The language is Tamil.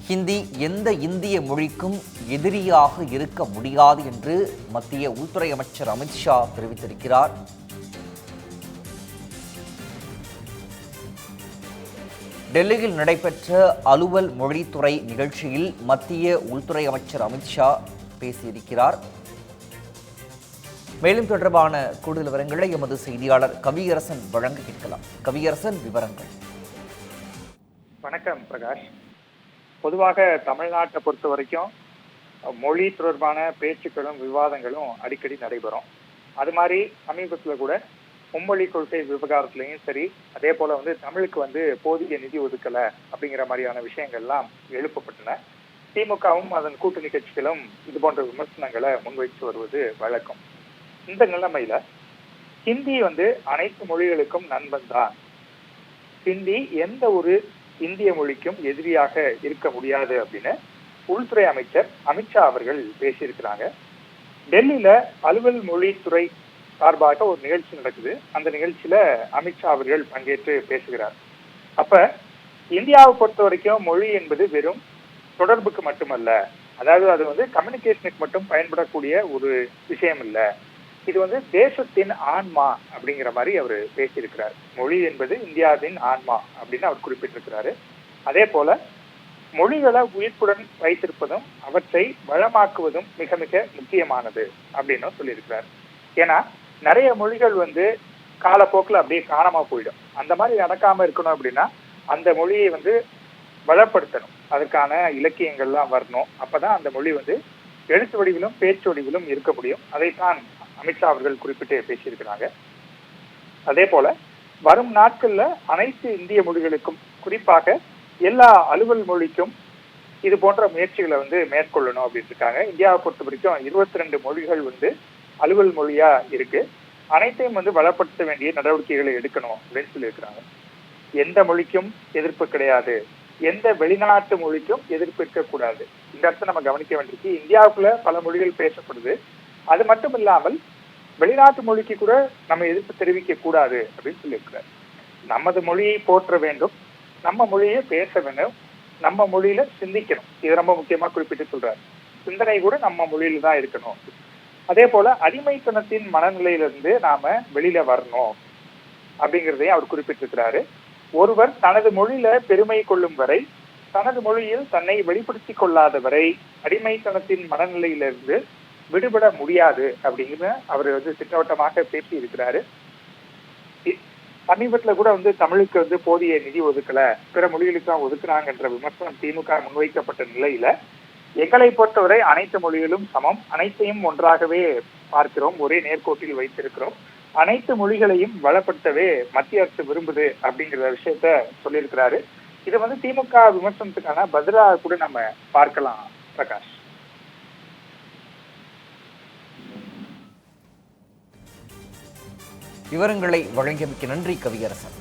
ஹிந்தி எந்த இந்திய மொழிக்கும் எதிரியாக இருக்க முடியாது என்று மத்திய உள்துறை அமைச்சர் அமித்ஷா தெரிவித்திருக்கிறார். டெல்லியில் நடைபெற்ற அலுவல் மொழித்துறை நிகழ்ச்சியில் மத்திய உள்துறை அமைச்சர் அமித்ஷா பேசியிருக்கிறார். மேலும் தொடர்பான கூடுதல் விவரங்களை எமது செய்தியாளர் கவியரசன் வழங்க கேட்கலாம். கவியரசன், விவரங்கள். வணக்கம் பிரகாஷ். பொதுவாக தமிழ்நாட்டை பொறுத்த வரைக்கும் மொழி தொடர்பான பேச்சுக்களும் விவாதங்களும் அடிக்கடி நடைபெறும். அது மாதிரி சமீபத்தில் கூட மும்மொழி கொள்கை விவகாரத்திலையும் சரி, அதே போல தமிழுக்கு போதிய நிதி ஒதுக்கல அப்படிங்கிற மாதிரியான விஷயங்கள்லாம் எழுப்பப்பட்டன. திமுகவும் அதன் கூட்டணி கட்சிகளும் இது போன்ற விமர்சனங்களை முன்வைத்து வருவது வழக்கம். இந்த நிலைமையில ஹிந்தி அனைத்து மொழிகளுக்கும் நண்பன் தான். ஹிந்தி எந்த ஒரு இந்திய மொழிக்கும் எதிரியாக இருக்க முடியாது அப்படின்னு உள்துறை அமைச்சர் அமித்ஷா அவர்கள் பேசியிருக்கிறாங்க. டெல்லியில அலுவல் மொழித்துறை சார்பாக ஒரு நிகழ்ச்சி நடக்குது. அந்த நிகழ்ச்சியில அமித்ஷா அவர்கள் பங்கேற்று பேசுகிறார். அப்ப இந்தியாவை பொறுத்த வரைக்கும் மொழி என்பது வெறும் தொடர்புக்கு மட்டுமல்ல, அதாவது அது கம்யூனிகேஷனுக்கு மட்டும் பயன்படக்கூடிய ஒரு விஷயம் இல்ல, இது தேசத்தின் ஆன்மா அப்படிங்கிற மாதிரி அவர் பேசியிருக்கிறார். மொழி என்பது இந்தியாவின் ஆன்மா அப்படின்னு அவர் குறிப்பிட்டிருக்கிறாரு. அதே போல மொழிகளை உயிர்ப்புடன் வைத்திருப்பதும் அவற்றை வளமாக்குவதும் மிக மிக முக்கியமானது அப்படின்னு சொல்லியிருக்கிறார். ஏன்னா நிறைய மொழிகள் காலப்போக்கில் அப்படியே காணாம போயிடும். அந்த மாதிரி நடக்காம இருக்கணும் அப்படின்னா அந்த மொழியை வளப்படுத்தணும், அதற்கான இலக்கியங்கள்லாம் வரணும். அப்பதான் அந்த மொழி எழுத்து வடிவிலும் பேச்சு வடிவிலும் இருக்க முடியும். அதைத்தான் அமித்ஷா அவர்கள் குறிப்பிட்டு பேசியிருக்கிறாங்க. அதே போல வரும் நாட்கள்ல அனைத்து இந்திய மொழிகளுக்கும், குறிப்பாக எல்லா அலுவல் மொழிக்கும் இது போன்ற முயற்சிகளை மேற்கொள்ளணும் அப்படின்னு இருக்காங்க. இந்தியாவை பொறுத்த வரைக்கும் 22 மொழிகள் அலுவல் மொழியா இருக்கு. அனைத்தையும் வளப்படுத்த வேண்டிய நடவடிக்கைகளை எடுக்கணும் அப்படின்னு சொல்லியிருக்கிறாங்க. எந்த மொழிக்கும் எதிர்ப்பு கிடையாது, எந்த வெளிநாட்டு மொழிக்கும் எதிர்ப்பு இருக்கக்கூடாது. இந்த இடத்துல நம்ம கவனிக்க வேண்டியிருக்கு. இந்தியாவுக்குள்ள பல மொழிகள் பேசப்படுது. அது மட்டும் இல்லாமல் வெளிநாட்டு மொழிக்கு கூட நம்ம எதிர்ப்பு தெரிவிக்க கூடாது அப்படின்னு சொல்லியிருக்கிறார். நமது மொழியை போற்ற வேண்டும், நம்ம மொழியை பேச வேண்டும், நம்ம மொழியில சிந்திக்கணும். இது ரொம்ப முக்கியமா குறிப்பிட்டு சொல்றாரு. சிந்தனை கூட நம்ம மொழியில தான் இருக்கணும். அதே போல அடிமைத்தனத்தின் மனநிலையிலிருந்து நாம வெளியில வரணும் அப்படிங்கிறதையும் அவர் குறிப்பிட்டிருக்கிறாரு. ஒருவர் தனது மொழியில பெருமை கொள்ளும் வரை, தனது மொழியில் தன்னை வெளிப்படுத்திக் கொள்ளாத வரை அடிமைத்தனத்தின் மனநிலையிலிருந்து விடுபட முடியாது அப்படின்னு அவர் திட்டவட்டமாக பேசி இருக்கிறாரு. சமீபத்துல கூட தமிழுக்கு போதிய நிதி ஒதுக்கல, பிற மொழிகளுக்கு தான் ஒதுக்குறாங்கன்ற விமர்சனம் திமுக முன்வைக்கப்பட்ட நிலையில எங்களை பொறுத்தவரை அனைத்து மொழிகளும் சமம், அனைத்தையும் ஒன்றாகவே பார்க்கிறோம், ஒரே நேர்கோட்டில் வைத்திருக்கிறோம், அனைத்து மொழிகளையும் வளப்படுத்தவே மத்திய அரசு விரும்புது அப்படிங்கிற விஷயத்த சொல்லியிருக்கிறாரு. இது திமுக விமர்சனத்துக்கான பதிலாக கூட நம்ம பார்க்கலாம். பிரகாஷ், விவரங்களை வழங்கியமைக்கு நன்றி கவியரசன்.